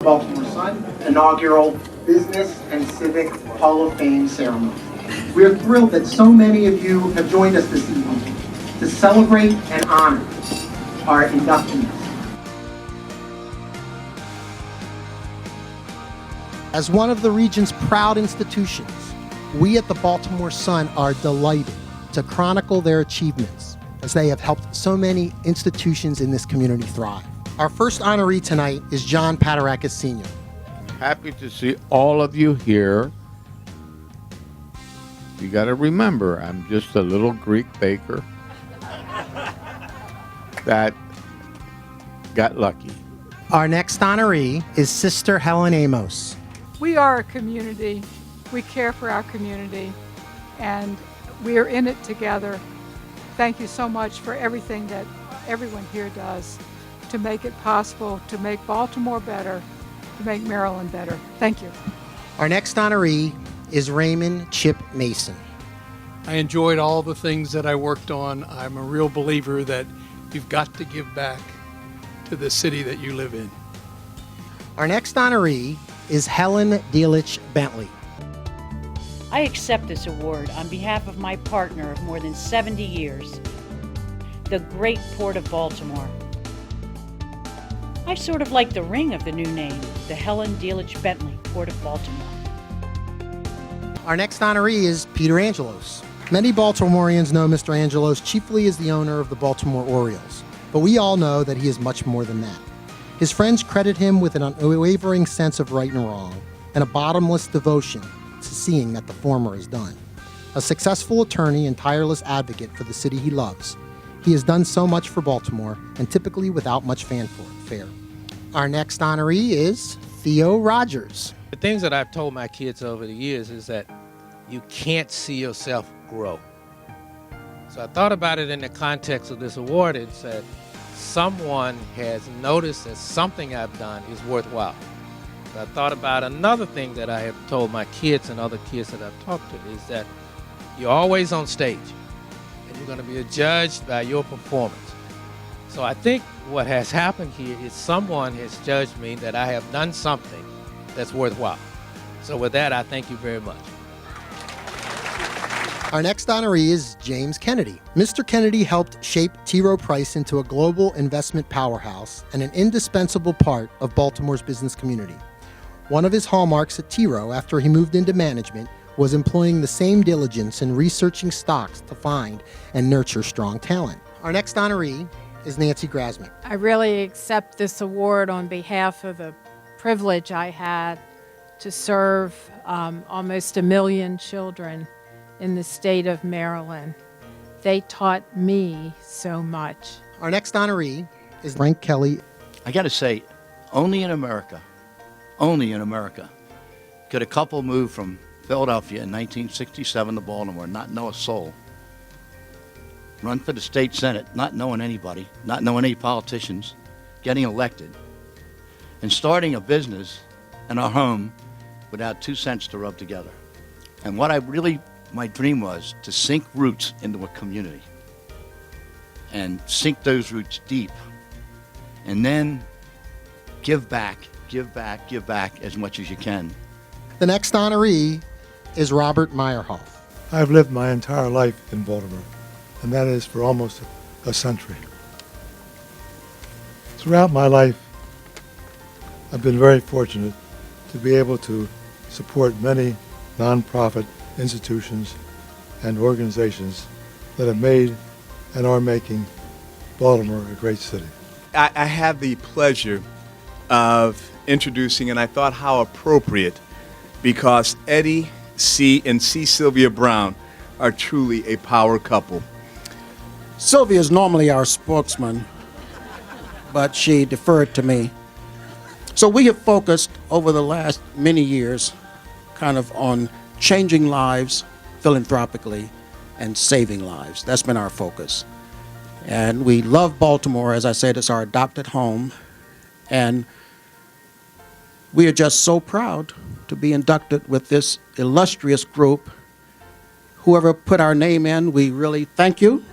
Baltimore Sun Inaugural Business and Civic Hall of Fame ceremony. We are thrilled that so many of you have joined us this evening to celebrate and honor our inductees. As one of the region's proud institutions, we at the Baltimore Sun are delighted to chronicle their achievements as they have helped so many institutions in this community thrive. Our first honoree tonight is John Patarakis Sr. Happy to see all of you here. You got to remember, I'm just a little Greek baker that got lucky. Our next honoree is Sister Helen Amos. We are a community. We care for our community, and we are in it together. Thank you so much for everything that everyone here does to make it possible, to make Baltimore better, to make Maryland better. Thank you. Our next honoree is Raymond Chip Mason. I enjoyed all the things that I worked on. I'm a real believer that you've got to give back to the city that you live in. Our next honoree is Helen Delich Bentley. I accept this award on behalf of my partner of more than 70 years, the great Port of Baltimore. I sort of like the ring of the new name, the Helen Delich Bentley Port of Baltimore. Our next honoree is Peter Angelos. Many Baltimoreans know Mr. Angelos chiefly as the owner of the Baltimore Orioles, but we all know that he is much more than that. His friends credit him with an unwavering sense of right and wrong and a bottomless devotion to seeing that the former is done. A successful attorney and tireless advocate for the city he loves, he has done so much for Baltimore and typically without much fanfare. Our next honoree is Theo Rogers. The things that I've told my kids over the years is that you can't see yourself grow. So I thought about it in the context of this award and said, someone has noticed that something I've done is worthwhile. So I thought about another thing that I have told my kids and other kids that I've talked to is that you're always on stage and you're going to be judged by your performance. So I think what has happened here is someone has judged me that I have done something that's worthwhile. So with that, I thank you very much. Our next honoree is James Kennedy. Mr. Kennedy helped shape T. Rowe Price into a global investment powerhouse and an indispensable part of Baltimore's business community. One of his hallmarks at T. Rowe after he moved into management was employing the same diligence in researching stocks to find and nurture strong talent. Our next honoree is Nancy Grasmick. I really accept this award on behalf of the privilege I had to serve almost 1 million children in the state of Maryland. They taught me so much. Our next honoree is Frank Kelly. I got to say, only in America, could a couple move from Philadelphia in 1967 to Baltimore, not know a soul, run for the state senate, not knowing anybody, not knowing any politicians, getting elected, and starting a business in our home without 2 cents to rub together. And my dream was to sink roots into a community and sink those roots deep and then give back as much as you can. The next honoree is Robert Meyerhoff. I've lived my entire life in Baltimore, and that is for almost a century. Throughout my life, I've been very fortunate to be able to support many nonprofit institutions and organizations that have made and are making Baltimore a great city. I have the pleasure of introducing, and I thought how appropriate, because Eddie C. and C. Sylvia Browne are truly a power couple. Sylvia is normally our spokesman, but she deferred to me. So we have focused over the last many years kind of on changing lives philanthropically and saving lives. That's been our focus. And we love Baltimore. As I said, it's our adopted home. And we are just so proud to be inducted with this illustrious group. Whoever put our name in, we really thank you.